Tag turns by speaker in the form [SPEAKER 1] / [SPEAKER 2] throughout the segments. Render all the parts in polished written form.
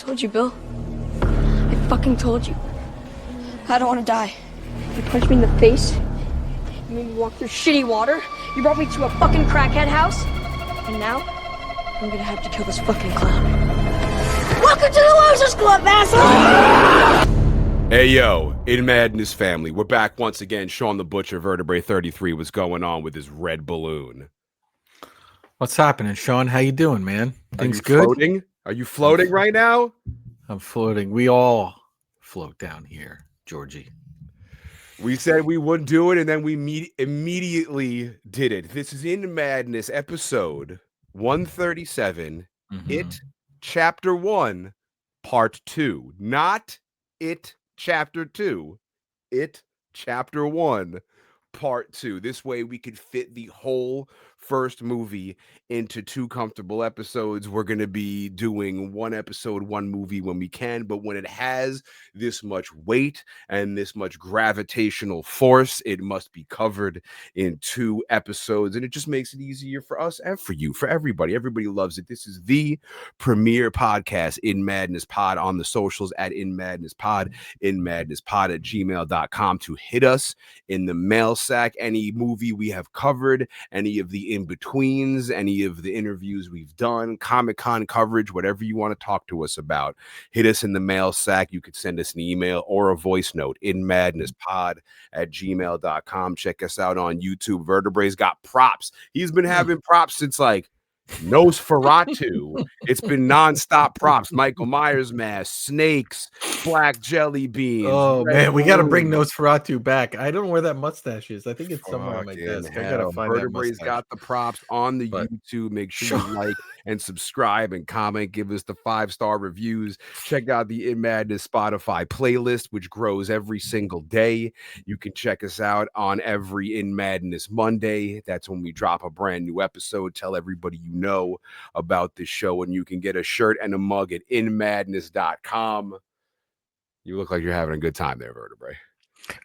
[SPEAKER 1] Told you, Bill. I fucking told you. I don't want to die. You punched me in the face. You made me walk through shitty water. You brought me to a fucking crackhead house. And now, I'm gonna have to kill this fucking clown. Welcome to the Losers Club, asshole!
[SPEAKER 2] Hey, yo, In Madness family. We're back once again. Shawn the Butcher, Vertebrae33. What's going on with his red balloon?
[SPEAKER 3] What's happening, Shawn? How you doing, man? Things
[SPEAKER 2] good?
[SPEAKER 3] Floating?
[SPEAKER 2] Are you floating right now?
[SPEAKER 3] I'm floating. We all float down here, Georgie.
[SPEAKER 2] We said we wouldn't do it, and then we immediately did it. This is In Madness, episode 137, It, Chapter 1, Part 2. Not It, Chapter 2. It, Chapter 1, Part 2. This way we could fit the whole first movie into 2 comfortable episodes. We're going to be doing 1 episode, 1 movie when we can, but when it has this much weight and this much gravitational force, it must be covered in 2 episodes, and it just makes it easier for us and for you, for everybody. Everybody loves it. This is the premier podcast, In Madness Pod, on the socials at In Madness Pod, inmadnesspod@gmail.com to hit us in the mail sack. Any movie we have covered, any of the in-betweens, any of the interviews we've done, Comic-Con coverage, whatever you want to talk to us about, hit us in the mail sack. You could send us an email or a voice note, inmadnesspod@gmail.com. Check us out on YouTube. Vertebrae's got props. He's been having props since like Nosferatu. It's been nonstop props. Michael Myers mask, snakes, black jelly beans.
[SPEAKER 3] Oh man, we got to bring Nosferatu back. I don't know where that mustache is. I think it's somewhere on my desk. I gotta find
[SPEAKER 2] Vertebrae's
[SPEAKER 3] that mustache.
[SPEAKER 2] got the props on the YouTube. Make sure you like and subscribe and comment. Give us the 5-star reviews. Check out the In Madness Spotify playlist, which grows every single day. You can check us out on every In Madness Monday. That's when we drop a brand new episode. Tell everybody you know about this show, and you can get a shirt and a mug at inmadness.com. You look like you're having a good time there, Vertebrae.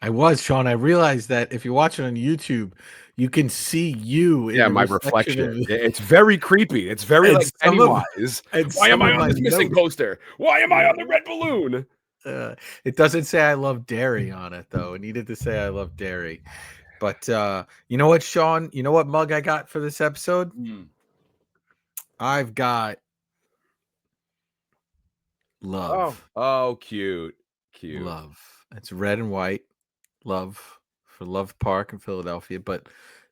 [SPEAKER 3] I was, Shawn. I realized that if you're watching on YouTube, you can see you in
[SPEAKER 2] my reflection. It's very creepy. It's very like Pennywise. Why am I on this missing poster? Why am I on the red balloon?
[SPEAKER 3] It doesn't say I love dairy on it, though. It needed to say I love dairy. But you know what, Shawn? You know what mug I got for this episode? I've got love.
[SPEAKER 2] Oh, cute.
[SPEAKER 3] Love. It's red and white. Love for Love Park in Philadelphia. But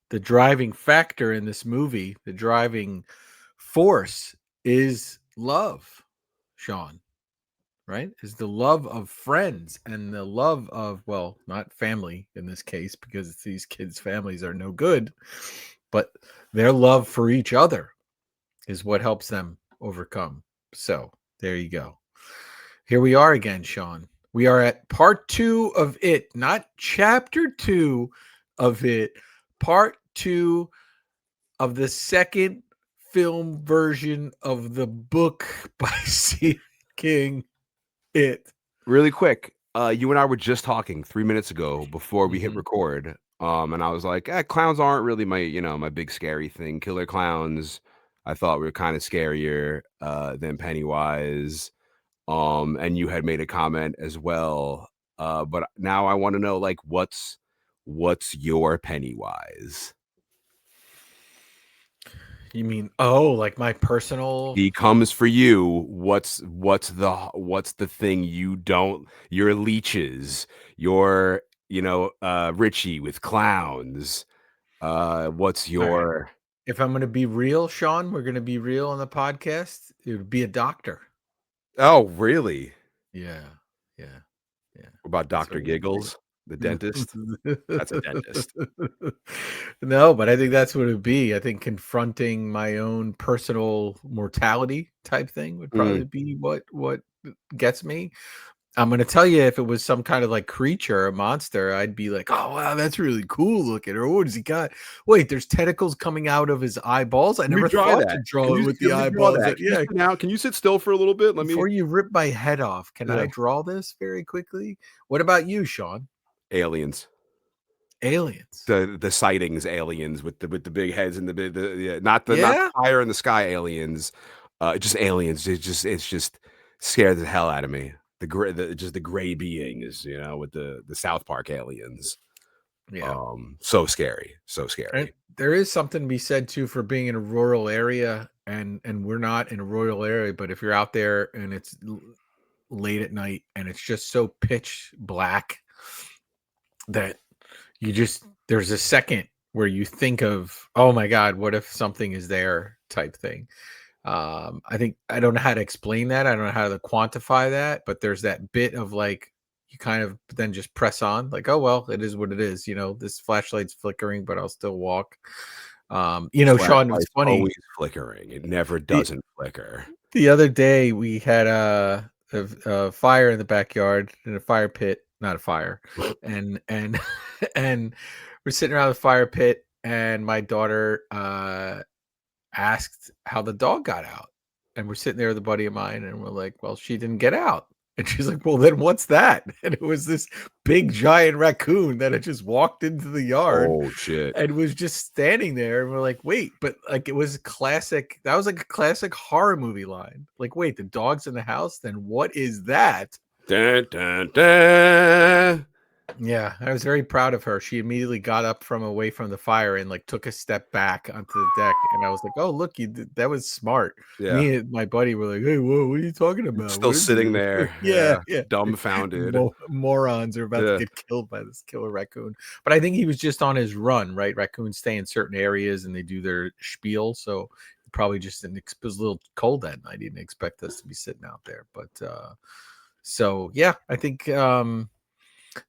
[SPEAKER 3] the driving factor in this movie, the driving force is love, Shawn. Right? Is the love of friends and the love of, well, not family in this case, because these kids' families are no good, but their love for each other is what helps them overcome. So there you go. Here we are again, Shawn. We are at part 2 of It, not chapter 2 of It, part 2 of the second film version of the book by Stephen King, It.
[SPEAKER 2] Really quick, you and I were just talking 3 minutes ago before we hit record, and I was like, clowns aren't really my big scary thing. Killer clowns, I thought were kind of scarier than Pennywise. And you had made a comment as well. But now I want to know, like, what's your Pennywise?
[SPEAKER 3] You mean, like my personal?
[SPEAKER 2] He comes for you. What's the thing you don't? Your leeches, your Richie with clowns. What's your?
[SPEAKER 3] Right. If I'm going to be real, Shawn, we're going to be real on the podcast. It would be a doctor.
[SPEAKER 2] Oh, really?
[SPEAKER 3] Yeah.
[SPEAKER 2] What about Dr. Giggles, the dentist? That's a dentist.
[SPEAKER 3] No, but I think that's what it would be. I think confronting my own personal mortality type thing would probably be what gets me. I'm going to tell you, if it was some kind of like creature, a monster, I'd be like, oh, wow, that's really cool looking. Or what does he got? Wait, there's tentacles coming out of his eyeballs? I never thought to draw it with the eyeballs.
[SPEAKER 2] Can you sit still for a little bit?
[SPEAKER 3] Before you rip my head off, can I draw this very quickly? What about you, Shawn?
[SPEAKER 2] Aliens. The sightings aliens with the big heads and not fire in the sky aliens. Just aliens. It's just scared the hell out of me. Just the gray beings, with the South Park aliens.
[SPEAKER 3] Yeah.
[SPEAKER 2] So scary.
[SPEAKER 3] And there is something to be said too for being in a rural area, and we're not in a rural area, but if you're out there and it's late at night and it's just so pitch black that there's a second where you think of, oh my God, what if something is there type thing. I think I don't know how to explain that. I don't know how to quantify that, but there's that bit of like, you kind of then just press on, like, oh, well, it is what it is. This flashlight's flickering, but I'll still walk. Sean, it's funny.
[SPEAKER 2] Always flickering. It never doesn't flicker.
[SPEAKER 3] The other day we had a fire in the backyard, in a fire pit, not a fire. and and we're sitting around the fire pit, and my daughter asked how the dog got out. And we're sitting there with a buddy of mine, and we're like, well, she didn't get out. And she's like, well, then what's that? And it was this big giant raccoon that had just walked into the yard.
[SPEAKER 2] Oh, shit.
[SPEAKER 3] And was just standing there. And we're like, wait, but like, it was classic. That was like a classic horror movie line. Like, wait, the dog's in the house? Then what is that?
[SPEAKER 2] Dun, dun, dun.
[SPEAKER 3] Yeah, I was very proud of her. She immediately got up from away from the fire and like took a step back onto the deck. And I was like, oh, look, that was smart.
[SPEAKER 2] Yeah.
[SPEAKER 3] Me and my buddy were like, hey, whoa, what are you talking about?
[SPEAKER 2] Still sitting there.
[SPEAKER 3] Yeah.
[SPEAKER 2] Dumbfounded.
[SPEAKER 3] Morons are about to get killed by this killer raccoon. But I think he was just on his run, right? Raccoons stay in certain areas and they do their spiel. So he probably just didn't, it was a little cold that night. He didn't expect us to be sitting out there. But so, yeah, I think...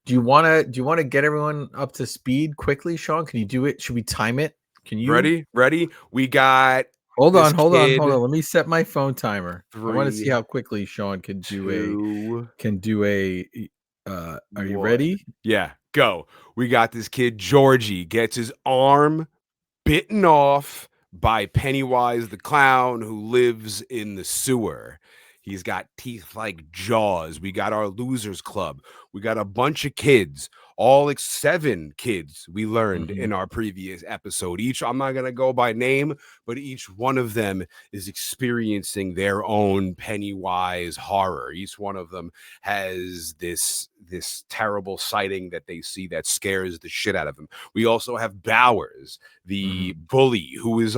[SPEAKER 3] Do you want to get everyone up to speed quickly, Sean? Can you do it? Should we time it? Can you?
[SPEAKER 2] Ready? We got.
[SPEAKER 3] Hold on. Let me set my phone timer.
[SPEAKER 2] 3,
[SPEAKER 3] I want to see how quickly Sean can do
[SPEAKER 2] 2,
[SPEAKER 3] Are you ready?
[SPEAKER 2] Yeah, go. We got this kid Georgie gets his arm bitten off by Pennywise the clown, who lives in the sewer. He's got teeth like jaws. We got our losers club. We got a bunch of kids, all like 7 kids we learned in our previous episode. Each, I'm not going to go by name, but each one of them is experiencing their own Pennywise horror. Each one of them has this terrible sighting that they see that scares the shit out of them. We also have Bowers, the bully, who is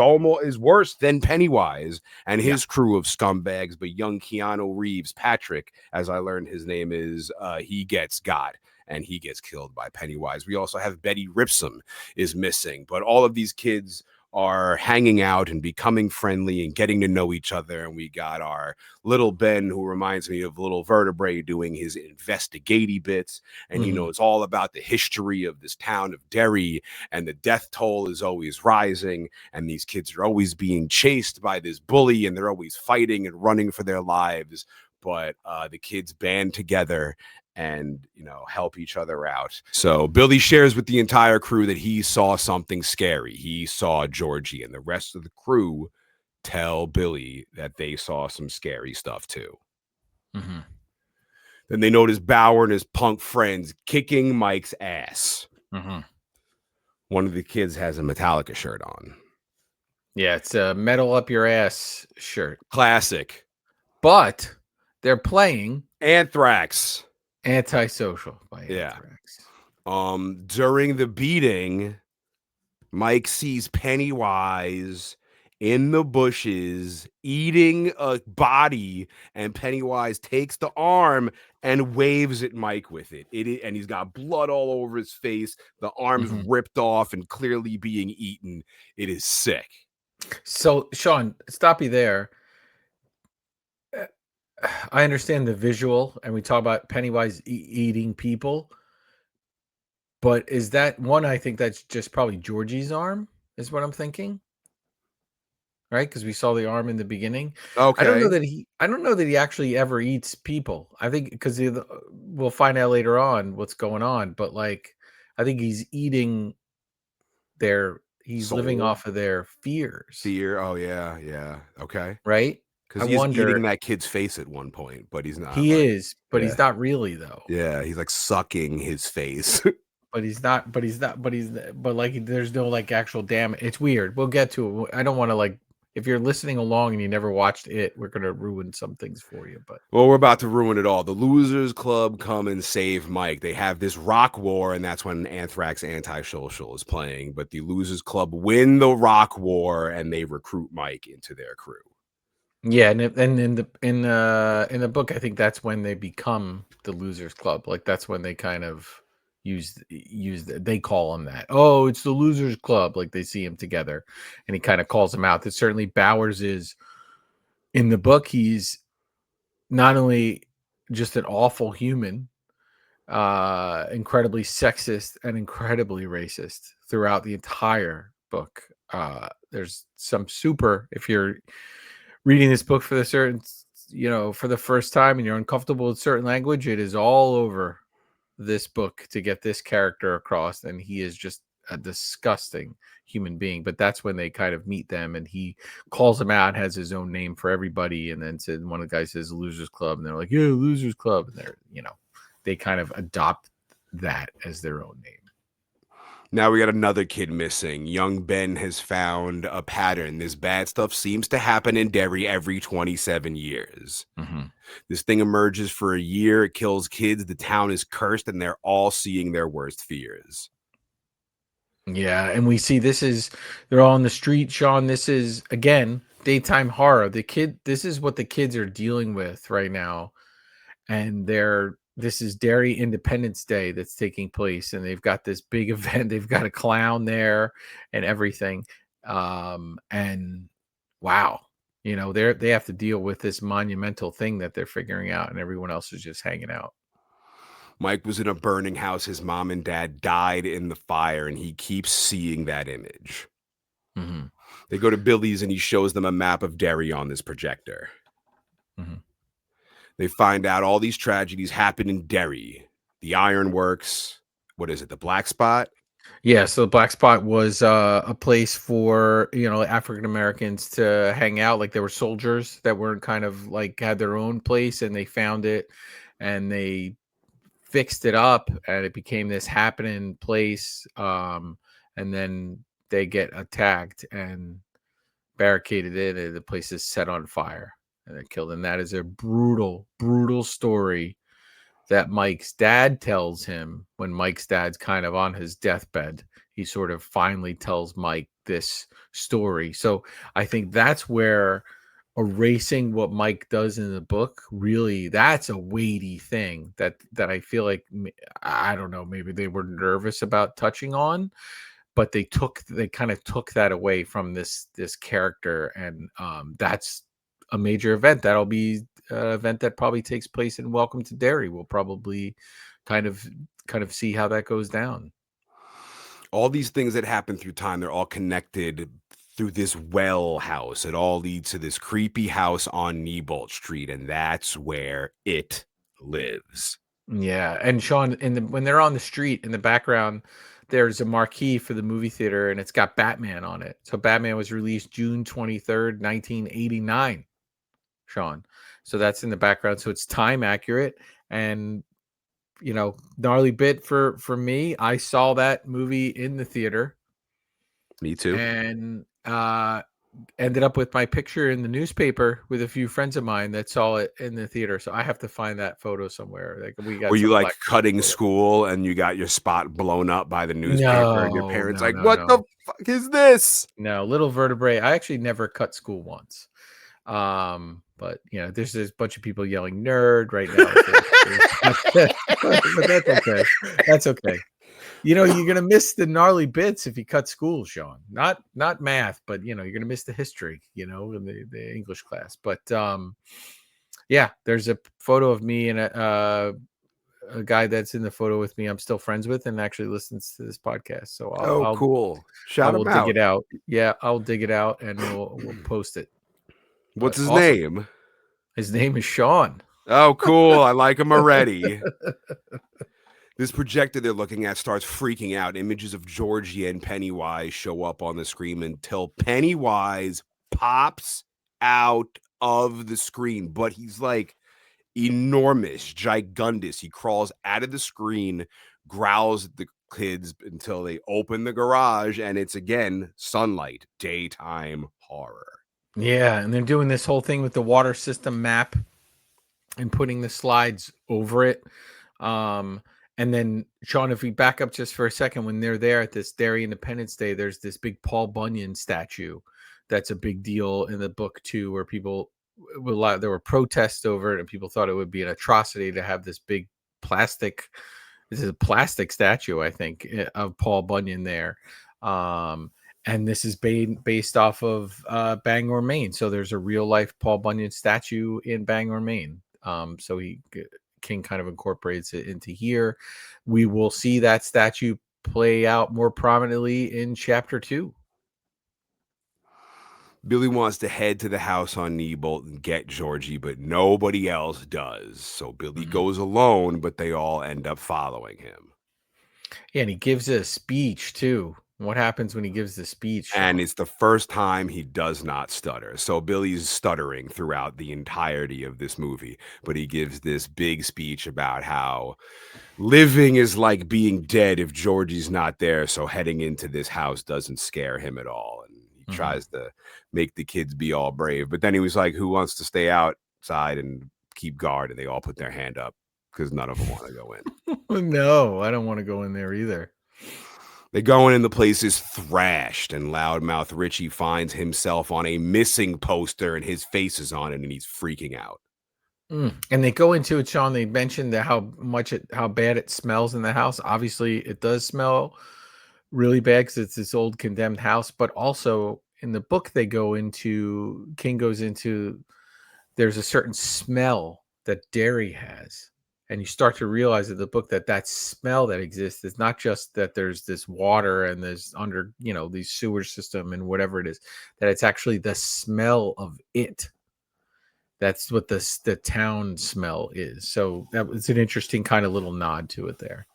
[SPEAKER 2] worse than Pennywise and his crew of scumbags. But young Keanu Reeves, Patrick, as I learned his name is, he gets got and he gets killed by Pennywise. We also have Betty Ripsom is missing, but all of these kids are hanging out and becoming friendly and getting to know each other. And we got our little Ben, who reminds me of little Vertebrae, doing his investigative bits. And, it's all about the history of this town of Derry, and the death toll is always rising. And these kids are always being chased by this bully, and they're always fighting and running for their lives. But the kids band together and, help each other out. So Billy shares with the entire crew that he saw something scary. He saw Georgie, and the rest of the crew tell Billy that they saw some scary stuff too. Then they notice Bauer and his punk friends kicking Mike's ass. One of the kids has a Metallica shirt on.
[SPEAKER 3] Yeah, it's a metal up your ass shirt.
[SPEAKER 2] Classic.
[SPEAKER 3] But they're playing
[SPEAKER 2] Anthrax.
[SPEAKER 3] Antisocial by Anthrax.
[SPEAKER 2] During the beating, Mike sees Pennywise in the bushes eating a body, and Pennywise takes the arm and waves at Mike with it. And he's got blood all over his face. The arm's ripped off and clearly being eaten. It is sick.
[SPEAKER 3] So, Sean, stop you there. I understand the visual, and we talk about Pennywise eating people, but is that one? I think that's just probably Georgie's arm, is what I'm thinking, right? Because we saw the arm in the beginning.
[SPEAKER 2] Okay.
[SPEAKER 3] I don't know that he actually ever eats people. I think because we'll find out later on what's going on, but like I think he's eating he's living off of their fears.
[SPEAKER 2] Fear. Oh yeah. Okay.
[SPEAKER 3] Right.
[SPEAKER 2] Because he's eating that kid's face at one point, but he's not.
[SPEAKER 3] He is, but he's not really though.
[SPEAKER 2] Yeah, he's like sucking his face.
[SPEAKER 3] But there's no like actual damage. It's weird. We'll get to it. I don't want to like if you're listening along and you never watched it, we're gonna ruin some things for you. But
[SPEAKER 2] well, we're about to ruin it all. The Losers Club come and save Mike. They have this rock war, and that's when Anthrax Antisocial is playing. But the Losers Club win the rock war, and they recruit Mike into their crew.
[SPEAKER 3] yeah, and in the book, I think that's when they become the Losers Club. Like that's when they kind of use they call him that. Oh, it's the Losers Club. Like they see him together, and he kind of calls them out. That certainly Bowers is in the book. He's not only just an awful human, incredibly sexist and incredibly racist throughout the entire book. There's some super, if you're reading this book for the certain, for the first time and you're uncomfortable with certain language, it is all over this book to get this character across. And he is just a disgusting human being. But that's when they kind of meet them, and he calls them out, has his own name for everybody, and then said one of the guys says Losers Club, and they're like, yeah, Losers Club, and they're they kind of adopt that as their own name.
[SPEAKER 2] Now we got another kid missing. Young Ben has found a pattern. This bad stuff seems to happen in Derry every 27 years.
[SPEAKER 3] Mm-hmm.
[SPEAKER 2] This thing emerges for a year. It kills kids. The town is cursed, and they're all seeing their worst fears.
[SPEAKER 3] Yeah, and we see they're all on the street, Shawn. This is, again, daytime horror. This is what the kids are dealing with right now. And this is Derry Independence Day that's taking place, and they've got this big event. They've got a clown there and everything. And wow, they have to deal with this monumental thing that they're figuring out, and everyone else is just hanging out.
[SPEAKER 2] Mike was in a burning house. His mom and dad died in the fire, and he keeps seeing that image.
[SPEAKER 3] Mm-hmm.
[SPEAKER 2] They go to Billy's, and he shows them a map of Derry on this projector.
[SPEAKER 3] Mm-hmm.
[SPEAKER 2] They find out all these tragedies happen in Derry. The Ironworks. What is it? The Black Spot?
[SPEAKER 3] Yeah, so the Black Spot was a place for, African Americans to hang out. Like there were soldiers that were kind of like had their own place, and they found it and they fixed it up, and it became this happening place. And then they get attacked and barricaded in, and the place is set on fire and they're killed. And that is a brutal, brutal story that Mike's dad tells him when Mike's dad's kind of on his deathbed. He sort of finally tells Mike this story. So I think that's where erasing what Mike does in the book, really, that's a weighty thing that I feel like, I don't know, maybe they were nervous about touching on, but they kind of took that away from this character. And that's a major event. That'll be an event that probably takes place in Welcome to Derry. We'll probably kind of see how that goes down.
[SPEAKER 2] All these things that happen through time, they're all connected through this well house. It all leads to this creepy house on Neibolt Street, and that's where it lives.
[SPEAKER 3] Yeah, and Shawn, when they're on the street in the background, there's a marquee for the movie theater, and it's got Batman on it. So Batman was released June 23rd, 1989. Shawn. So that's in the background. So it's time accurate. And, gnarly bit for me. I saw that movie in the theater.
[SPEAKER 2] Me too.
[SPEAKER 3] And ended up with my picture in the newspaper with a few friends of mine that saw it in the theater. So I have to find that photo somewhere. Like were
[SPEAKER 2] you like cutting school and you got your spot blown up by the newspaper and your parents what the fuck is this?
[SPEAKER 3] No, little vertebrae. I actually never cut school once. But there's this bunch of people yelling nerd right now. But that's okay. That's okay. You're gonna miss the gnarly bits if you cut school, Shawn. Not math, but you're gonna miss the history, in the English class. But yeah, there's a photo of me and a guy that's in the photo with me I'm still friends with and actually listens to this podcast. So I'll
[SPEAKER 2] cool.
[SPEAKER 3] I will dig it out. Yeah, I'll dig it out and we'll post it.
[SPEAKER 2] What's his name?
[SPEAKER 3] His name is Shawn.
[SPEAKER 2] Oh, cool. I like him already. This projector they're looking at starts freaking out. Images of Georgie and Pennywise show up on the screen until Pennywise pops out of the screen. But he's like enormous, gigundous. He crawls out of the screen, growls at the kids until they open the garage, and it's again sunlight, daytime horror.
[SPEAKER 3] Yeah, and they're doing this whole thing with the water system map and putting the slides over it. And then, Shawn, if we back up just for a second, when they're there at this Derry Independence Day, there's this big Paul Bunyan statue. That's a big deal in the book too, where people there were protests over it, and people thought it would be an atrocity to have this big plastic. This is a plastic statue, I think, of Paul Bunyan there. And this is based off of Bangor, Maine. So there's a real life Paul Bunyan statue in Bangor, Maine. So King kind of incorporates it into here. We will see that statue play out more prominently in chapter 2.
[SPEAKER 2] Billy wants to head to the house on Neibolt and get Georgie, but nobody else does. So Billy goes alone, but they all end up following him.
[SPEAKER 3] Yeah, and he gives a speech too. What happens when he gives the speech, Shawn?
[SPEAKER 2] And it's the first time he does not stutter. So Billy's stuttering throughout the entirety of this movie, but he gives this big speech about how living is like being dead if Georgie's not there. So heading into this house doesn't scare him at all. And he tries to make the kids be all brave. But then he was like, who wants to stay outside and keep guard? And they all put their hand up because none of them want to go in.
[SPEAKER 3] No, I don't want to go in there either.
[SPEAKER 2] They go in and the place is thrashed, and Loudmouth Richie finds himself on a missing poster and his face is on it and he's freaking out.
[SPEAKER 3] And they go into it, Shawn. They mentioned how bad it smells in the house. Obviously, it does smell really bad because it's this old condemned house. But also in the book, King goes into, there's a certain smell that Derry has. And you start to realize in the book that smell that exists is not just that there's this water and there's under, the sewer system and whatever it is, that it's actually the smell of it. That's what the town smell is. So that was an interesting kind of little nod to it there.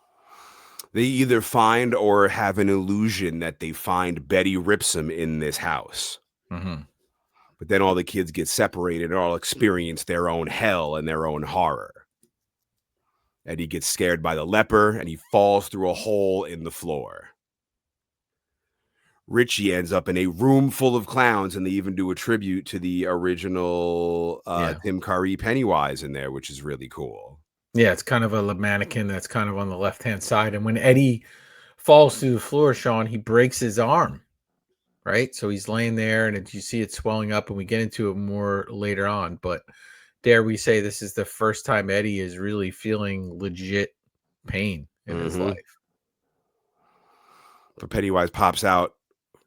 [SPEAKER 2] They either find or have an illusion that they find Betty Ripsome in this house. But then all the kids get separated and all experience their own hell and their own horror. Eddie gets scared by the leper and he falls through a hole in the floor. Richie ends up in a room full of clowns, and they even do a tribute to the original Tim Curry Pennywise in there, which is really cool.
[SPEAKER 3] Yeah, it's kind of a mannequin that's kind of on the left-hand side. And when Eddie falls through the floor, Shawn, he breaks his arm, right? So he's laying there, and you see it swelling up, and we get into it more later on. But dare we say this is the first time Eddie is really feeling legit pain in his life.
[SPEAKER 2] But Pennywise pops out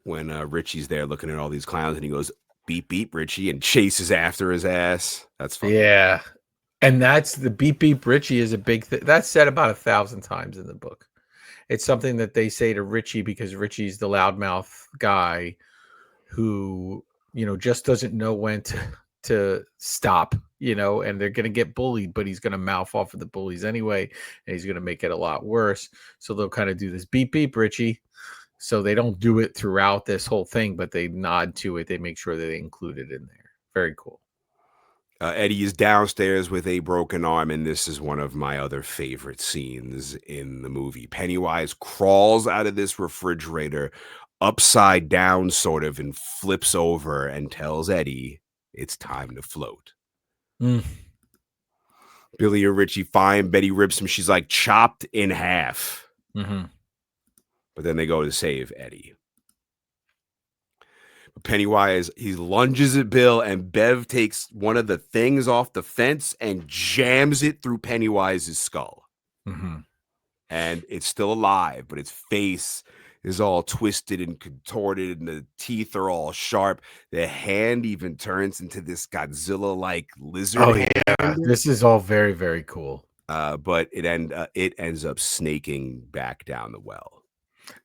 [SPEAKER 2] when Richie's there looking at all these clowns, and he goes, beep, beep, Richie, and chases after his ass. That's fun.
[SPEAKER 3] Yeah. And that's the beep, beep, Richie is a big thing. That's said about 1,000 times in the book. It's something that they say to Richie because Richie's the loudmouth guy who, just doesn't know when to stop, and they're going to get bullied, but he's going to mouth off of the bullies anyway, and he's going to make it a lot worse. So they'll kind of do this beep, beep, Richie. So they don't do it throughout this whole thing, but they nod to it. They make sure that they include it in there. Very cool.
[SPEAKER 2] Eddie is downstairs with a broken arm, and this is one of my other favorite scenes in the movie. Pennywise crawls out of this refrigerator upside down, sort of, and flips over and tells Eddie it's time to float. Billy and Richie find Betty Ripsome. She's like chopped in half. But then they go to save Eddie. Pennywise, he lunges at Bill, and Bev takes one of the things off the fence and jams it through Pennywise's skull. And it's still alive, but its face is all twisted and contorted, and the teeth are all sharp. The hand even turns into this Godzilla-like lizard.
[SPEAKER 3] Oh, yeah. This is all very, very cool.
[SPEAKER 2] But it ends up snaking back down the well.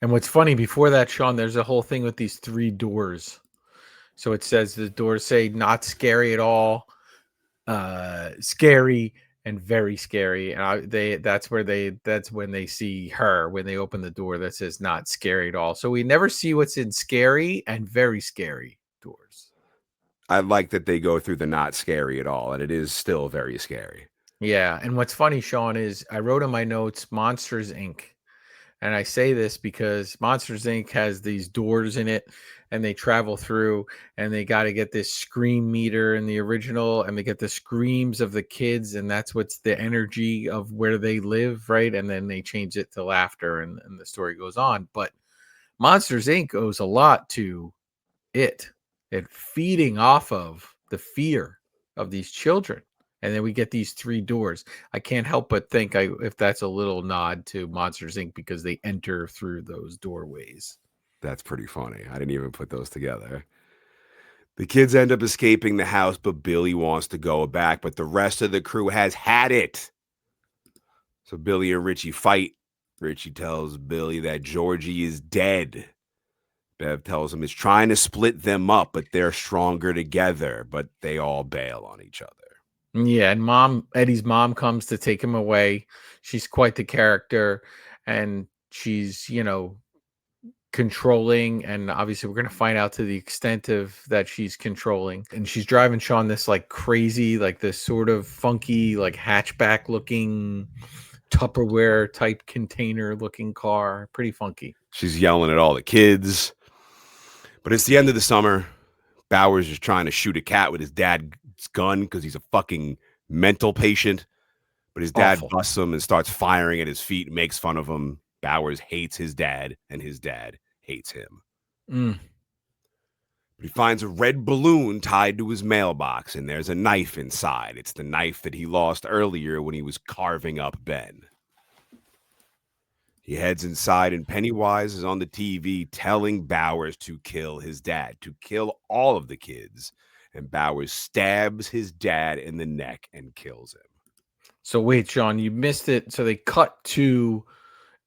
[SPEAKER 3] And what's funny, before that, Shawn, there's a whole thing with these 3 doors. So it says the doors say not scary at all, scary, and very scary. And that's when they see her, when they open the door that says not scary at all. So we never see what's in scary and very scary doors.
[SPEAKER 2] I like that they go through the not scary at all, and it is still very scary.
[SPEAKER 3] Yeah. And what's funny, Shawn, is I wrote in my notes Monsters Inc. And I say this because Monsters Inc. has these doors in it, and they travel through, and they got to get this scream meter in the original, and they get the screams of the kids, and that's what's the energy of where they live, right? And then they change it to laughter, and the story goes on. But Monsters Inc. owes a lot to it feeding off of the fear of these children. And then we get these 3 doors. I can't help but think if that's a little nod to Monsters Inc. because they enter through those doorways.
[SPEAKER 2] That's pretty funny. I didn't even put those together. The kids end up escaping the house, but Billy wants to go back, but the rest of the crew has had it. So Billy and Richie fight. Richie tells Billy that Georgie is dead. Bev tells him it's trying to split them up, but they're stronger together, but they all bail on each other.
[SPEAKER 3] Yeah, and Eddie's mom comes to take him away. She's quite the character, and she's, controlling, and obviously we're going to find out to the extent of that she's controlling. And she's driving Shawn this like crazy, like this sort of funky, like hatchback looking Tupperware type container looking car. Pretty funky.
[SPEAKER 2] She's yelling at all the kids. But it's the end of the summer. Bowers is trying to shoot a cat with his dad's gun because he's a fucking mental patient. But his dad busts him and starts firing at his feet and makes fun of him. Bowers hates his dad, and his dad hates him. But he finds a red balloon tied to his mailbox, and there's a knife inside. It's the knife that he lost earlier when he was carving up Ben. He heads inside, and Pennywise is on the TV telling Bowers to kill his dad, to kill all of the kids. And Bowers stabs his dad in the neck and kills him.
[SPEAKER 3] So wait, Shawn, you missed it. So they cut to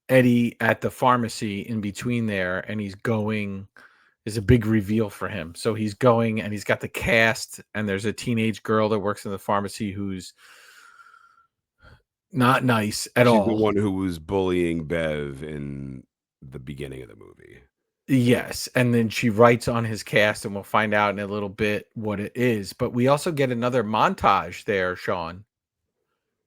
[SPEAKER 3] Eddie at the pharmacy in between there, and he's going. There's a big reveal for him. So he's going, and he's got the cast, and there's a teenage girl that works in the pharmacy who's not nice at all.
[SPEAKER 2] She's the one who was bullying Bev in the beginning of the movie.
[SPEAKER 3] Yes, and then she writes on his cast, and we'll find out in a little bit what it is. But we also get another montage there, Shawn,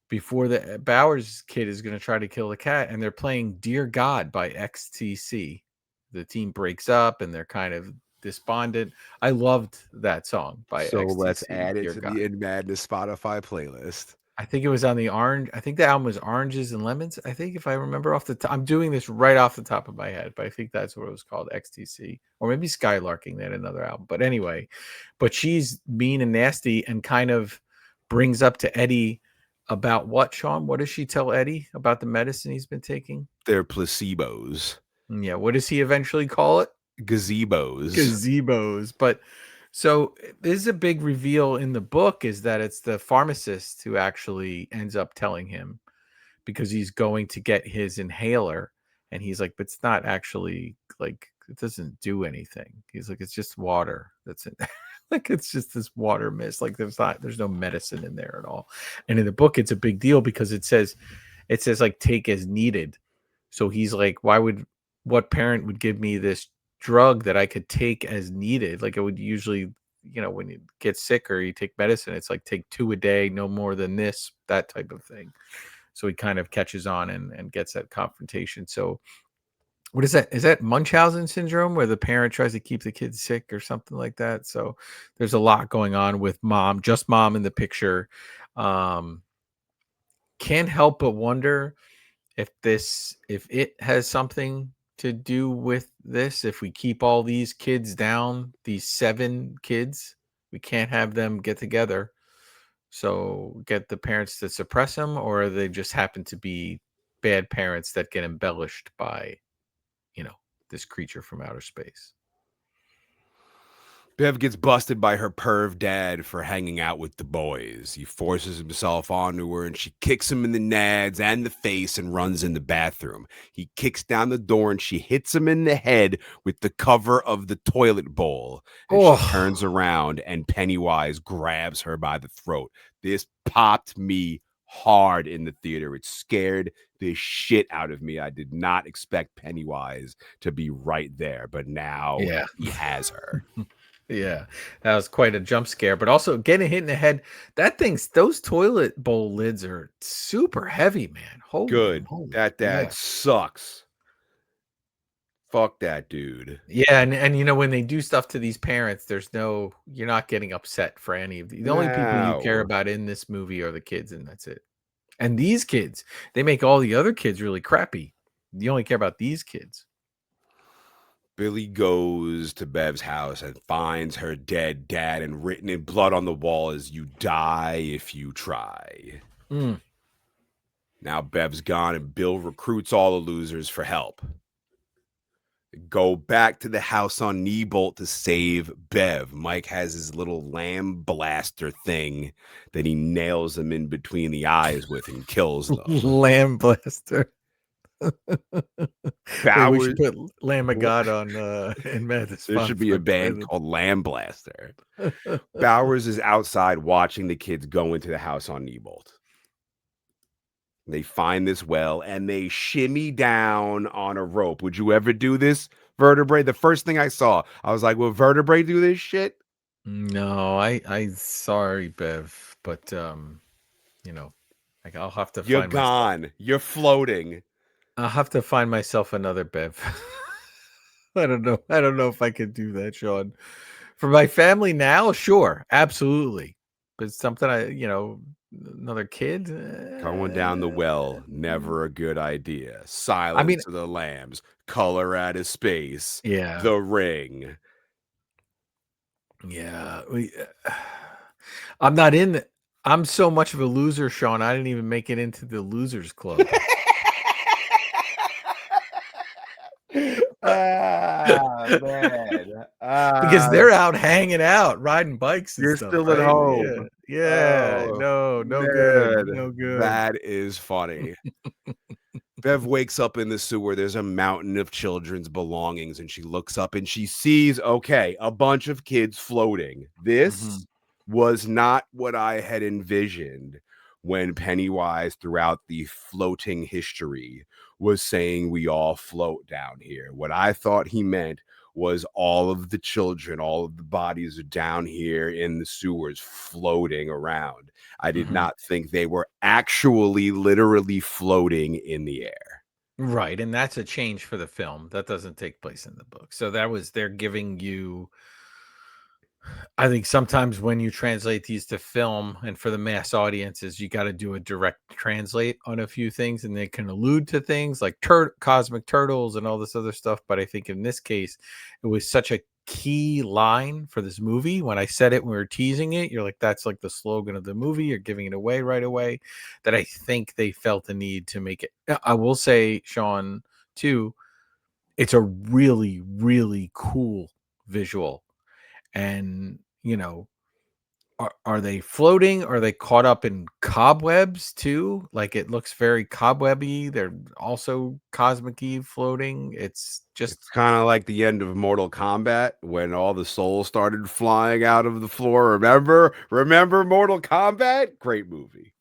[SPEAKER 3] before the Bowers kid is going to try to kill the cat, and they're playing Dear God by XTC. The team breaks up, and they're kind of despondent. I loved that song by XTC.
[SPEAKER 2] So let's add it to the In Madness Spotify playlist.
[SPEAKER 3] I think it was on the Orange. I think the album was Oranges and Lemons. I think if I remember off the top, I'm doing this right off the top of my head, but I think that's what it was called, XTC, or maybe Skylarking. They had another album, but anyway, but she's mean and nasty and kind of brings up to Eddie about what, Shawn? What does she tell Eddie about the medicine he's been taking?
[SPEAKER 2] They're placebos.
[SPEAKER 3] Yeah. What does he eventually call it?
[SPEAKER 2] Gazebos.
[SPEAKER 3] Gazebos. But so this is a big reveal in the book, is that it's the pharmacist who actually ends up telling him, because he's going to get his inhaler, and he's like, but it's not actually, like, it doesn't do anything. He's like, it's just water that's in there. Like, it's just this water mist. Like, there's no medicine in there at all. And in the book, it's a big deal because it says like, take as needed. So he's like, what parent would give me this drug that I could take as needed? Like, it would usually, when you get sick or you take medicine, it's like, take 2 a day, no more than this, that type of thing. So he kind of catches on and gets that confrontation. So what is that? Is that Munchausen syndrome, where the parent tries to keep the kid sick or something like that? So there's a lot going on with just mom in the picture. Can't help but wonder if it has something to do with this. If we keep all these kids down, these 7 kids, we can't have them get together. So get the parents to suppress them, or they just happen to be bad parents that get embellished by, this creature from outer space.
[SPEAKER 2] Bev gets busted by her perv dad for hanging out with the boys. He forces himself onto her, and she kicks him in the nads and the face and runs in the bathroom. He kicks down the door, and she hits him in the head with the cover of the toilet bowl. And she turns around, and Pennywise grabs her by the throat. This popped me hard in the theater. It scared the shit out of me. I did not expect Pennywise to be right there, but now he has her.
[SPEAKER 3] Yeah, that was quite a jump scare, but also getting hit in the head. Those toilet bowl lids are super heavy, man.
[SPEAKER 2] Good. That sucks. Fuck that dude.
[SPEAKER 3] Yeah, and you know, when they do stuff to these parents, you're not getting upset for any of the only people you care
[SPEAKER 2] No.
[SPEAKER 3] about in this movie are the kids, and that's it. And these kids, they make all the other kids really crappy. You only care about these kids.
[SPEAKER 2] Billy goes to Bev's house and finds her dead dad, and written in blood on the wall is "You die if you try."
[SPEAKER 3] Mm.
[SPEAKER 2] Now Bev's gone, and Bill recruits all the losers for help. Go back to the house on Nebolt to save Bev. Mike has his little lamb blaster thing that he nails them in between the eyes with and kills them.
[SPEAKER 3] Lamb blaster. Wait, we should
[SPEAKER 2] Bowers,
[SPEAKER 3] put Lamb of God on in Madness.
[SPEAKER 2] there should be a band called Lamb Blaster. Bowers is outside watching the kids go into the house on Nebolt. They find this well and they shimmy down on a rope. Would you ever do this, Vertebrae? The first thing I saw, I was like, will Vertebrae do this shit?
[SPEAKER 3] No, I sorry, Bev, but you know, like I'll have to
[SPEAKER 2] You're
[SPEAKER 3] find myself.
[SPEAKER 2] gone. You're floating.
[SPEAKER 3] I'll have to find myself another Bev. I don't know. I don't know if I could do that, Shawn. For my family now, sure, absolutely. But something another kid
[SPEAKER 2] Going down the well, never a good idea. Silence of the Lambs, Color Out of Space,
[SPEAKER 3] yeah,
[SPEAKER 2] The Ring.
[SPEAKER 3] Yeah, I'm not in. I'm so much of a loser, Shawn. I didn't even make it into the losers club.
[SPEAKER 2] Man.
[SPEAKER 3] Because they're out hanging out, riding bikes and
[SPEAKER 2] You're
[SPEAKER 3] stuff.
[SPEAKER 2] still at
[SPEAKER 3] Right?
[SPEAKER 2] home.
[SPEAKER 3] Yeah.
[SPEAKER 2] Oh,
[SPEAKER 3] No good.
[SPEAKER 2] man.
[SPEAKER 3] No good.
[SPEAKER 2] That is funny. Bev wakes up in the sewer. There's a mountain of children's belongings, and she looks up and she sees, okay, a bunch of kids floating. This was not what I had envisioned when Pennywise, throughout the floating history, was saying we all float down here. What I thought he meant was all of the children, all of the bodies are down here in the sewers floating around. I did not think they were actually literally floating in the air.
[SPEAKER 3] Right, and that's a change for the film. That doesn't take place in the book. So they're giving you, I think sometimes when you translate these to film and for the mass audiences, you got to do a direct translate on a few things, and they can allude to things like cosmic turtles and all this other stuff. But I think in this case, it was such a key line for this movie. When I said it, when we were teasing it, you're like, that's like the slogan of the movie. You're giving it away right away. That I think they felt the need to make it. I will say, Shawn, too, it's a really, really cool visual. And are they floating? Are they caught up in cobwebs too? Like, it looks very cobwebby. They're also cosmic-y floating. It's
[SPEAKER 2] kind of like the end of Mortal Kombat when all the souls started flying out of the floor. Remember Mortal Kombat? Great movie.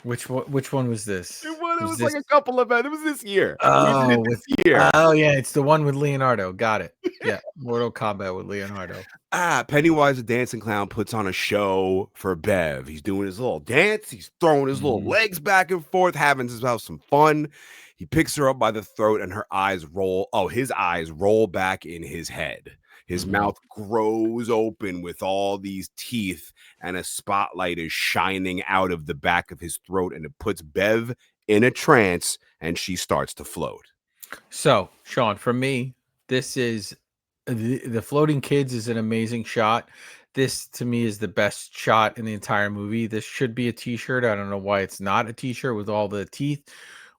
[SPEAKER 3] Which one was this?
[SPEAKER 2] It was like a couple of it was this year.
[SPEAKER 3] Oh,
[SPEAKER 2] this year.
[SPEAKER 3] Oh yeah, it's the one with Leonardo. Got it. Yeah, Mortal Kombat with Leonardo.
[SPEAKER 2] Pennywise the dancing clown puts on a show for Bev. He's doing his little dance. He's throwing his little legs back and forth, having himself some fun. He picks her up by the throat, and his eyes roll back in his head. His mouth grows open with all these teeth, and a spotlight is shining out of the back of his throat, and it puts Bev in a trance, and she starts to float.
[SPEAKER 3] So, Shawn, for me, this is the floating kids is an amazing shot. This to me is the best shot in the entire movie. This should be a t-shirt. I don't know why it's not a t-shirt with all the teeth.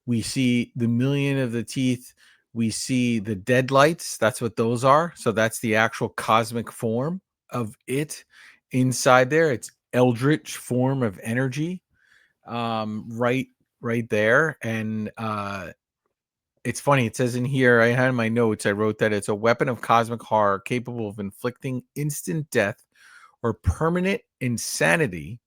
[SPEAKER 3] We see the million of the teeth. We see the deadlights. That's what those are. So that's the actual cosmic form of it inside there. It's eldritch form of energy. Right there. And it's funny. It says in here, I had in my notes, I wrote that it's a weapon of cosmic horror capable of inflicting instant death or permanent insanity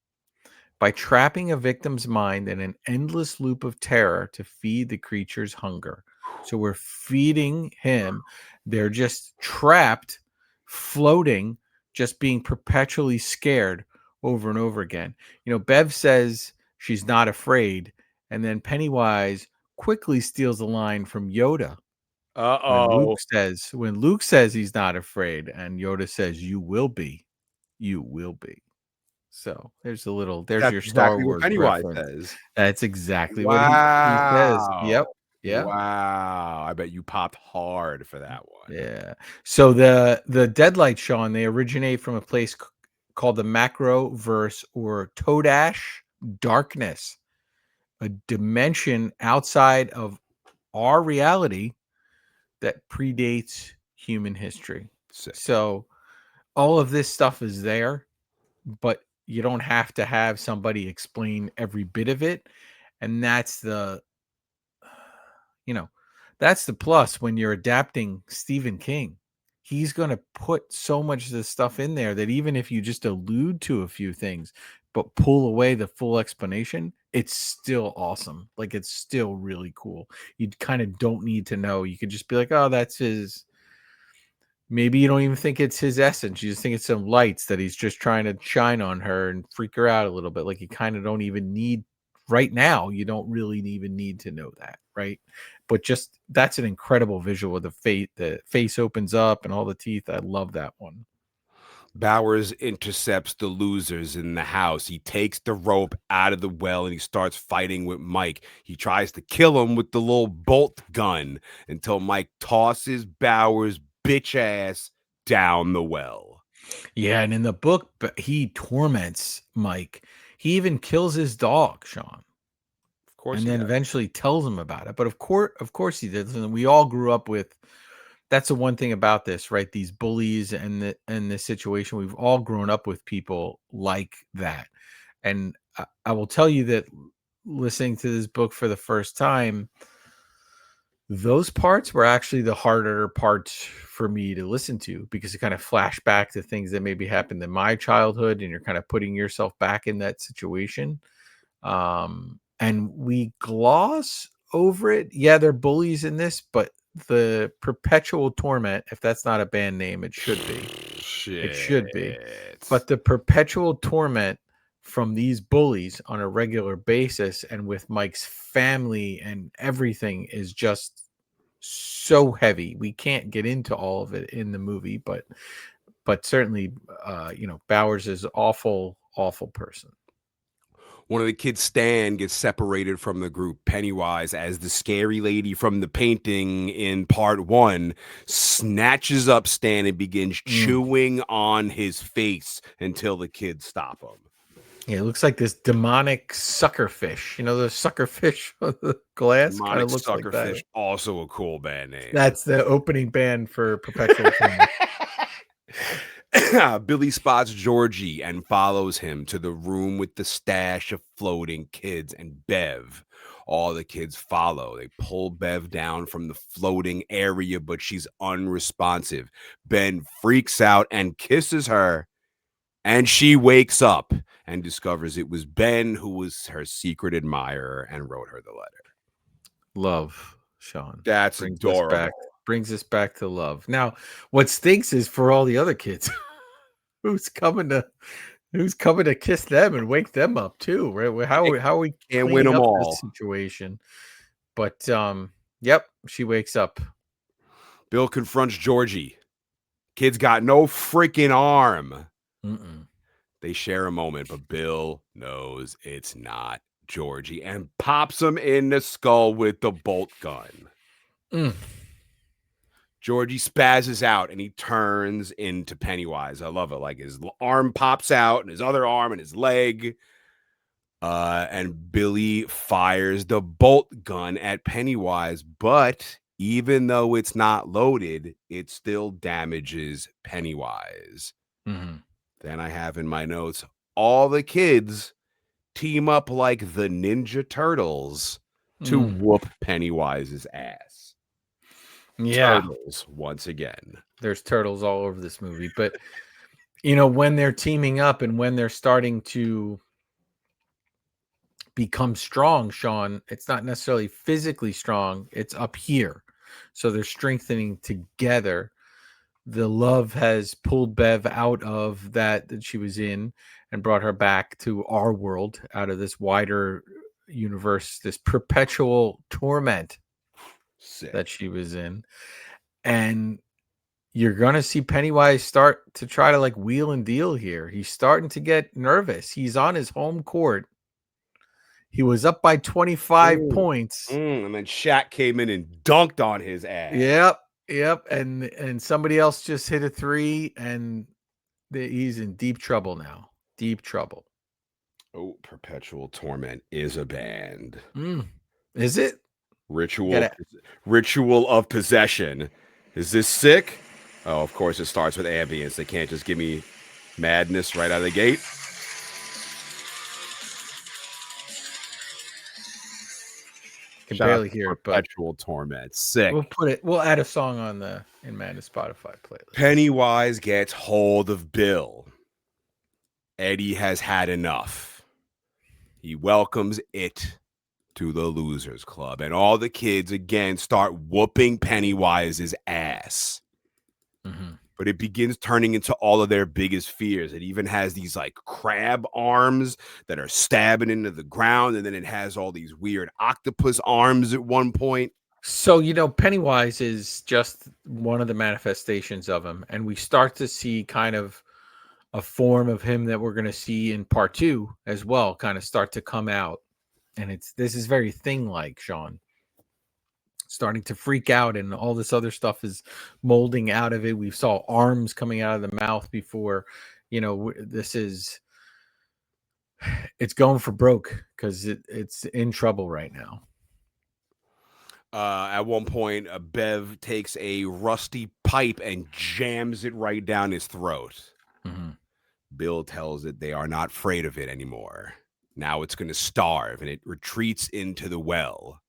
[SPEAKER 3] by trapping a victim's mind in an endless loop of terror to feed the creature's hunger. So we're feeding him. They're just trapped, floating, just being perpetually scared over and over again. Bev says she's not afraid. And then Pennywise quickly steals a line from Yoda When Luke says he's not afraid, and Yoda says, "You will be, you will be." So there's
[SPEAKER 2] That's
[SPEAKER 3] your Star
[SPEAKER 2] exactly what
[SPEAKER 3] Wars
[SPEAKER 2] Pennywise
[SPEAKER 3] reference.
[SPEAKER 2] says.
[SPEAKER 3] That's exactly what he says.
[SPEAKER 2] Wow.
[SPEAKER 3] Yep. Yeah.
[SPEAKER 2] Wow. I bet you popped hard for that one.
[SPEAKER 3] Yeah. So the Deadlight, Shawn, they originate from a place called the Macroverse or Todash Darkness, a dimension outside of our reality that predates human history.
[SPEAKER 2] Sick.
[SPEAKER 3] So all of this stuff is there, but you don't have to have somebody explain every bit of it. And that's that's the plus when you're adapting Stephen King. He's going to put so much of this stuff in there that even if you just allude to a few things, but pull away the full explanation, it's still awesome. Like, it's still really cool. You kind of don't need to know. You could just be like, oh, that's his. Maybe you don't even think it's his essence. You just think it's some lights that he's just trying to shine on her and freak her out a little bit. Like, you kind of don't even need right now. You don't really even need to know that, right? But just that's an incredible visual with the face opens up and all the teeth. I love that one.
[SPEAKER 2] Bowers intercepts the losers in the house. He takes the rope out of the well and he starts fighting with Mike. He tries to kill him with the little bolt gun until Mike tosses Bowers' bitch ass down the well.
[SPEAKER 3] Yeah, and in the book, he torments Mike. He even kills his dog, Shawn.
[SPEAKER 2] Of course,
[SPEAKER 3] And then eventually tells him about it. But of course he did. And we all grew up with. That's the one thing about this, right? These bullies and this situation, we've all grown up with people like that. And I will tell you that listening to this book for the first time, those parts were actually the harder parts for me to listen to because it kind of flashed back to things that maybe happened in my childhood, and you're kind of putting yourself back in that situation. And we gloss over it. Yeah, they're bullies in this, but the perpetual torment, if that's not a band name, it should be.
[SPEAKER 2] Shit.
[SPEAKER 3] It should be. But the perpetual torment from these bullies on a regular basis and with Mike's family and everything is just so heavy. We can't get into all of it in the movie, but certainly Bowers is awful person.
[SPEAKER 2] One of the kids, Stan, gets separated from the group. Pennywise, as the scary lady from the painting in part 1, snatches up Stan and begins chewing on his face until the kids stop him.
[SPEAKER 3] Yeah, it looks like this demonic suckerfish. You know, the suckerfish on the glass kind of looks like that.
[SPEAKER 2] Suckerfish, also a cool band name.
[SPEAKER 3] That's the opening band for Perpetual Torment.
[SPEAKER 2] Billy spots Georgie and follows him to the room with the stash of floating kids and Bev. All the kids follow. They pull Bev down from the floating area, but she's unresponsive. Ben freaks out and kisses her, and she wakes up and discovers it was Ben who was her secret admirer and wrote her the letter.
[SPEAKER 3] Love, Shawn.
[SPEAKER 2] That's adorable.
[SPEAKER 3] Brings us back to love. Now, what stinks is for all the other kids. Who's coming to kiss them and wake them up too? Right? How are we
[SPEAKER 2] can't win them all?
[SPEAKER 3] This situation, but yep, she wakes up.
[SPEAKER 2] Bill confronts Georgie. Kid's got no freaking arm. They share a moment, but Bill knows it's not Georgie and pops him in the skull with the bolt gun. Georgie spazzes out and he turns into Pennywise. I love it. Like, his arm pops out and his other arm and his leg. And Billy fires the bolt gun at Pennywise, but even though it's not loaded, it still damages Pennywise. Then I have in my notes, all the kids team up like the Ninja Turtles to whoop Pennywise's ass.
[SPEAKER 3] Yeah.
[SPEAKER 2] Turtles once again.
[SPEAKER 3] There's turtles all over this movie, but when they're teaming up and when they're starting to become strong, Shawn, it's not necessarily physically strong, it's up here. So they're strengthening together. The love has pulled Bev out of that she was in and brought her back to our world, out of this wider universe, this perpetual torment.
[SPEAKER 2] Sick.
[SPEAKER 3] that she was in. And you're going to see Pennywise start to try to like wheel and deal here. He's starting to get nervous. He's on his home court. He was up by 25 points.
[SPEAKER 2] And then Shaq came in and dunked on his ass.
[SPEAKER 3] Yep. And somebody else just hit a 3, and he's in deep trouble now. Deep trouble.
[SPEAKER 2] Oh, Perpetual Torment is a band.
[SPEAKER 3] Is it?
[SPEAKER 2] Ritual of Possession. Is this sick? Oh, of course it starts with ambience. They can't just give me madness right out of the gate.
[SPEAKER 3] Can barely hear it, but
[SPEAKER 2] Perpetual Torment. Sick.
[SPEAKER 3] We'll add a song on the In Madness Spotify playlist.
[SPEAKER 2] Pennywise gets hold of Bill. Eddie has had enough. He welcomes it to the Losers Club, and all the kids again start whooping Pennywise's ass. But it begins turning into all of their biggest fears. It even has these like crab arms that are stabbing into the ground, and then it has all these weird octopus arms at one point.
[SPEAKER 3] So, Pennywise is just one of the manifestations of him, and we start to see kind of a form of him that we're going to see in part 2 as well, kind of start to come out. And this is very Thing-like, Shawn. Starting to freak out, and all this other stuff is molding out of it. We saw arms coming out of the mouth before. It's going for broke because it's in trouble right now.
[SPEAKER 2] At one point, Bev takes a rusty pipe and jams it right down his throat. Bill tells it they are not afraid of it anymore. Now it's going to starve, and it retreats into the well.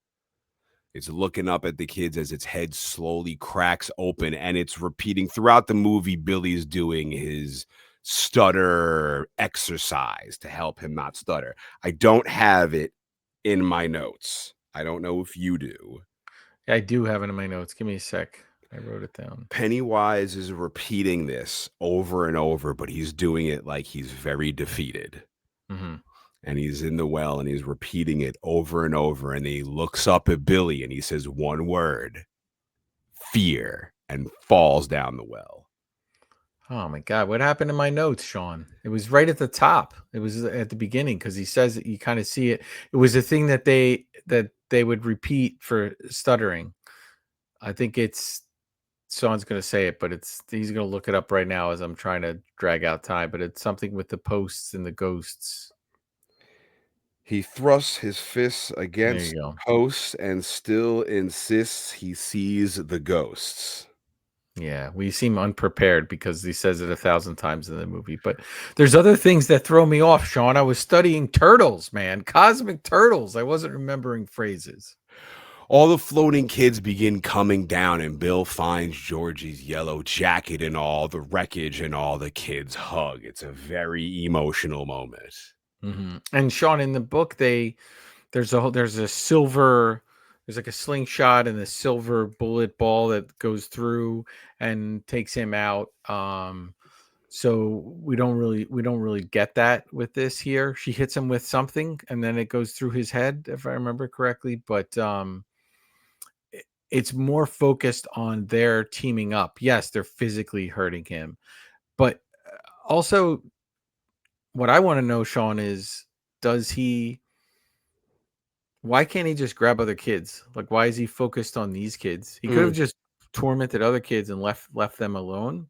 [SPEAKER 2] It's looking up at the kids as its head slowly cracks open, and it's repeating throughout the movie. Billy's doing his stutter exercise to help him not stutter. I don't have it in my notes. I don't know if you do.
[SPEAKER 3] I do have it in my notes. Give me a sec. I wrote it down.
[SPEAKER 2] Pennywise is repeating this over and over, but he's doing it like he's very defeated. And he's in the well, and he's repeating it over and over. And he looks up at Billy, and he says one word, fear, and falls down the well.
[SPEAKER 3] Oh, my God. What happened to my notes, Shawn? It was right at the top. It was at the beginning, because he says that you kind of see it. It was a thing that they would repeat for stuttering. I think it's Shawn's going to say it, but he's going to look it up right now as I'm trying to drag out time. But it's something with the posts and the ghosts.
[SPEAKER 2] He thrusts his fists against the posts and still insists he sees the ghosts.
[SPEAKER 3] Yeah, we seem unprepared because he says it 1,000 times in the movie. But there's other things that throw me off, Shawn. I was studying turtles, man. Cosmic turtles. I wasn't remembering phrases.
[SPEAKER 2] All the floating kids begin coming down, and Bill finds Georgie's yellow jacket and all the wreckage, and all the kids hug. It's a very emotional moment.
[SPEAKER 3] And Shawn, in the book, there's a silver, there's like a slingshot and a silver bullet ball that goes through and takes him out. So we don't really get that with this here. She hits him with something, and then it goes through his head, if I remember correctly. But it's more focused on their teaming up. Yes, they're physically hurting him, but also what I want to know, Shawn, is why can't he just grab other kids? Like, why is he focused on these kids? He could have just tormented other kids and left them alone.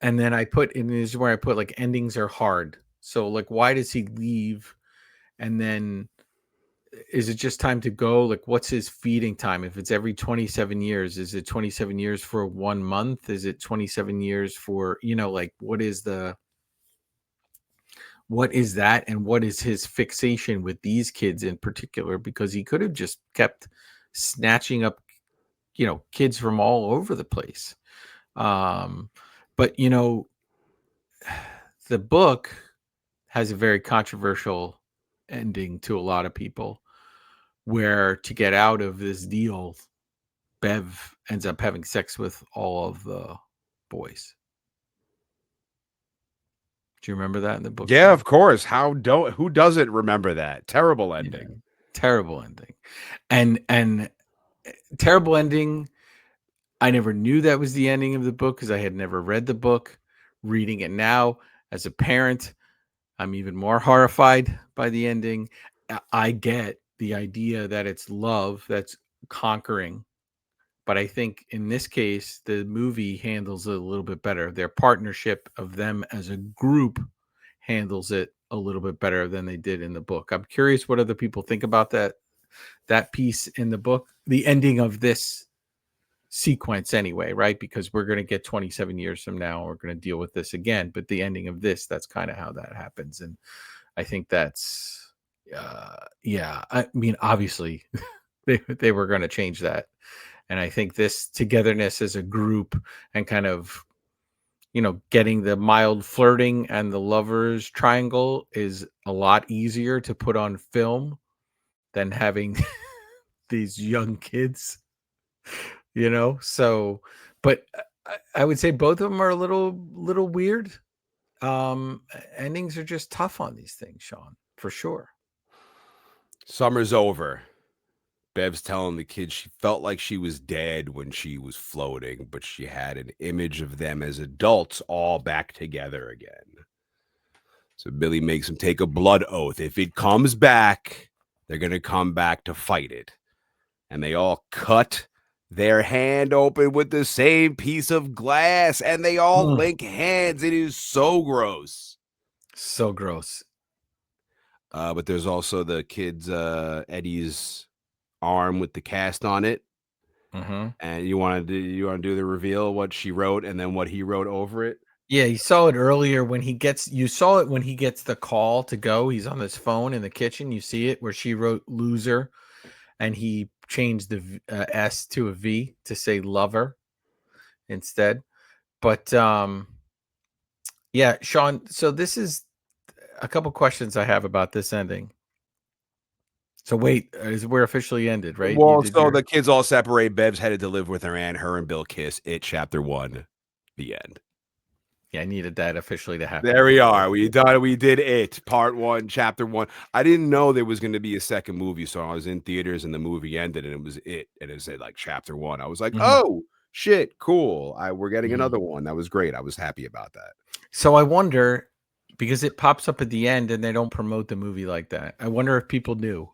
[SPEAKER 3] And then this is where I put like endings are hard. So like, why does he leave? And then is it just time to go? Like, what's his feeding time? If it's every 27 years, is it 27 years for 1 month? Is it 27 years for, like, what is that? And what is his fixation with these kids in particular? Because he could have just kept snatching up, kids from all over the place. But, the book has a very controversial ending to a lot of people, where to get out of this deal, Bev ends up having sex with all of the boys. Do you remember that in the book?
[SPEAKER 2] Yeah, of course. Who doesn't remember that? Terrible ending.
[SPEAKER 3] Terrible ending. And terrible ending. I never knew that was the ending of the book because I had never read the book. Reading it now as a parent, I'm even more horrified by the ending. I get the idea that it's love that's conquering, but I think in this case, the movie handles it a little bit better. Their partnership of them as a group handles it a little bit better than they did in the book. I'm curious what other people think about that piece in the book, the ending of this sequence anyway, right? Because we're going to get 27 years from now, we're going to deal with this again. But the ending of this, that's kind of how that happens. And I think that's, yeah, I mean, obviously they were going to change that. And I think this togetherness as a group and kind of, getting the mild flirting and the lovers triangle is a lot easier to put on film than having these young kids, so, but I would say both of them are a little weird. Endings are just tough on these things, Shawn, for sure.
[SPEAKER 2] Summer's over. Bev's telling the kids she felt like she was dead when she was floating, but she had an image of them as adults all back together again. So Billy makes them take a blood oath. If it comes back, they're going to come back to fight it. And they all cut their hand open with the same piece of glass, and they all link hands. It is so gross.
[SPEAKER 3] So gross.
[SPEAKER 2] But there's also the kid's, Eddie's arm with the cast on it.
[SPEAKER 3] Mm-hmm.
[SPEAKER 2] And you want to do the reveal, what she wrote and then what he wrote over it?
[SPEAKER 3] Yeah, you saw it earlier you saw it when he gets the call to go. He's on his phone in the kitchen. You see it where she wrote loser and he changed the S to a V to say lover instead. But yeah, Shawn, so this is a couple questions I have about this ending. So wait, we're officially ended, right?
[SPEAKER 2] Well, so the kids all separate. Bev's headed to live with her aunt. Her and Bill kiss. It chapter 1, the end.
[SPEAKER 3] Yeah, I needed that officially to happen.
[SPEAKER 2] There we are. We did it. Part 1, chapter 1. I didn't know there was going to be a second movie, so I was in theaters and the movie ended and it was it. And it said like chapter 1. I was like, oh shit, cool. We're getting another one. That was great. I was happy about that.
[SPEAKER 3] So I wonder, because it pops up at the end and they don't promote the movie like that, I wonder if people knew.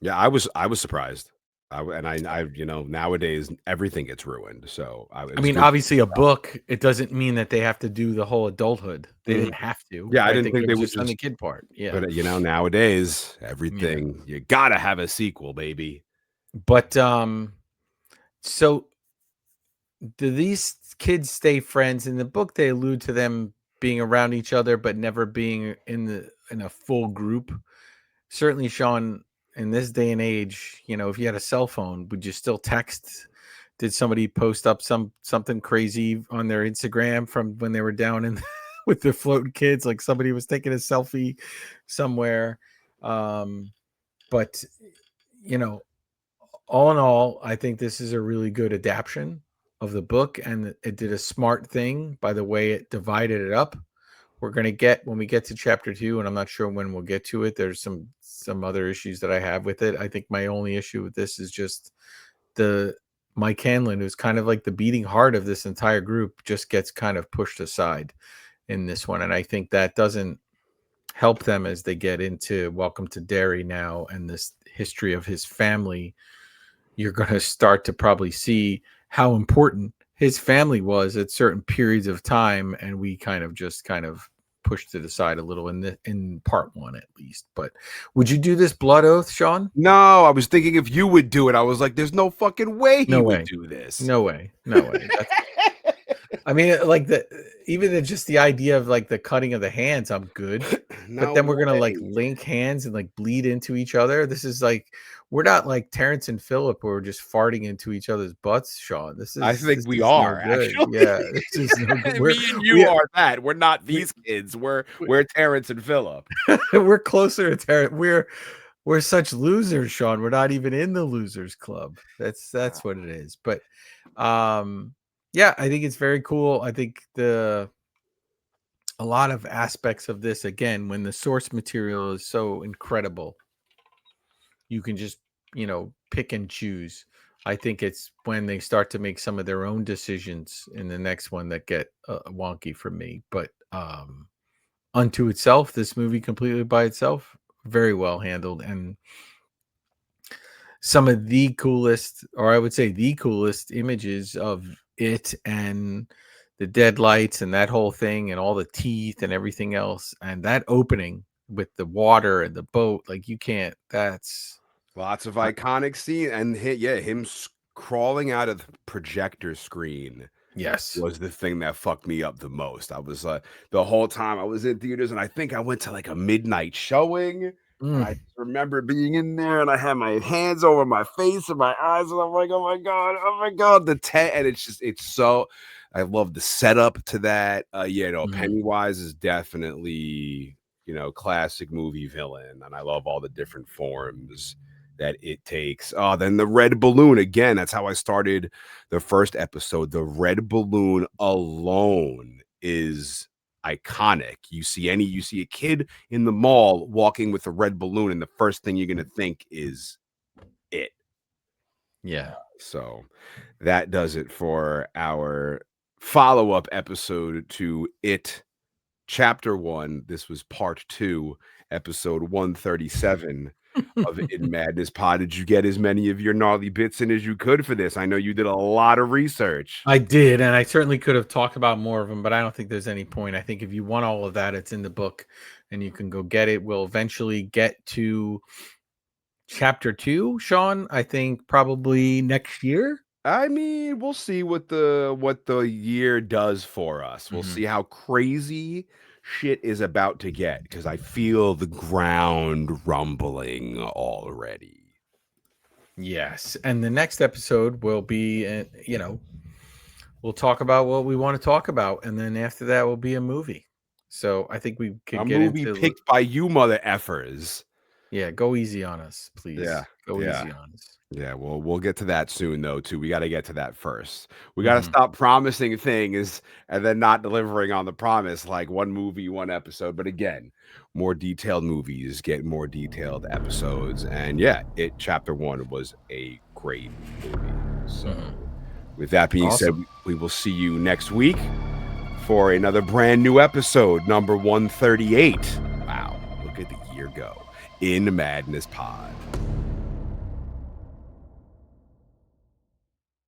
[SPEAKER 2] Yeah, I was surprised. Nowadays everything gets ruined. So
[SPEAKER 3] I mean, obviously a book, it doesn't mean that they have to do the whole adulthood. They didn't have to.
[SPEAKER 2] Yeah, I didn't think they would
[SPEAKER 3] just on the kid part. Yeah.
[SPEAKER 2] But nowadays everything, you gotta have a sequel, baby.
[SPEAKER 3] But so do these kids stay friends? In the book, they allude to them being around each other, but never being in a full group. Certainly, Shawn, in this day and age, if you had a cell phone, would you still text? Did somebody post up something crazy on their Instagram from when they were down in with the floating kids? Like somebody was taking a selfie somewhere. But all in all, I think this is a really good adaptation of the book, and it did a smart thing by the way it divided it up. We're going to get, when we get to chapter 2, and I'm not sure when we'll get to it, there's some other issues that I have with it. I think my only issue with this is just Mike Hanlon, who's kind of like the beating heart of this entire group, just gets kind of pushed aside in this one. And I think that doesn't help them as they get into Welcome to Derry now and this history of his family. You're going to start to probably see how important his family was at certain periods of time, and we kind of pushed it aside a little in part 1 at least. But would you do this blood oath, Shawn?
[SPEAKER 2] No, I was thinking if you would do it. I was like, there's no fucking way he would do this.
[SPEAKER 3] No way. I mean, like just the idea of like the cutting of the hands, I'm good. But then we're gonna like link hands and like bleed into each other. This is like, we're not like Terrence and Philip where we're just farting into each other's butts, Shawn.
[SPEAKER 2] I think we are actually.
[SPEAKER 3] Yeah, this is no good.
[SPEAKER 2] Me and you are that. We're not these kids. We're Terrence and Philip.
[SPEAKER 3] We're closer to Terrence. We're such losers, Shawn. We're not even in the losers club. That's what it is. But yeah, I think it's very cool. I think a lot of aspects of this, again, when the source material is so incredible, you can just, pick and choose. I think it's when they start to make some of their own decisions in the next one that get wonky for me. But unto itself, this movie completely by itself, very well handled, and some of the coolest, or I would say the coolest images of it and the dead lights and that whole thing and all the teeth and everything else. And that opening with the water and the boat, like you can't, that's
[SPEAKER 2] Lots of iconic scene, and him crawling out of the projector screen
[SPEAKER 3] yes.
[SPEAKER 2] was the thing that fucked me up the most. I was the whole time I was in theaters, and I think I went to like a midnight showing. And I just remember being in there, and I had my hands over my face and my eyes, and I'm like, oh my god, the tent, and it's so. I love the setup to that. Pennywise is definitely classic movie villain, and I love all the different forms that it takes. Oh, then the red balloon again. That's how I started the first episode. The red balloon alone is iconic. You see a kid in the mall walking with a red balloon, and the first thing you're gonna think is it.
[SPEAKER 3] Yeah.
[SPEAKER 2] So that does it for our follow-up episode to It Chapter 1. This was part 2, episode 137 of It in Madness Pod. Did you get as many of your gnarly bits in as you could for this? I know you did a lot of research.
[SPEAKER 3] I did, and I certainly could have talked about more of them, but I don't think there's any point. I think if you want all of that, it's in the book, and you can go get it. We'll eventually get to chapter 2, Shawn. I think probably next year.
[SPEAKER 2] I mean, we'll see what the year does for us. We'll see how crazy shit is about to get, because I feel the ground rumbling already.
[SPEAKER 3] Yes, and the next episode will be, we'll talk about what we want to talk about, and then after that will be a movie. So I think we could get into
[SPEAKER 2] picked by you, mother effers.
[SPEAKER 3] Yeah, go easy on us, please.
[SPEAKER 2] Yeah,
[SPEAKER 3] go easy on us.
[SPEAKER 2] Yeah, well, we'll get to that soon, though, too. We got to get to that first. We got to stop promising things and then not delivering on the promise, like one movie, one episode. But again, more detailed movies get more detailed episodes. And yeah, It Chapter 1 was a great movie. So with that being said, we will see you next week for another brand new episode, number 138. Wow, look at the year go. In Madness Pod.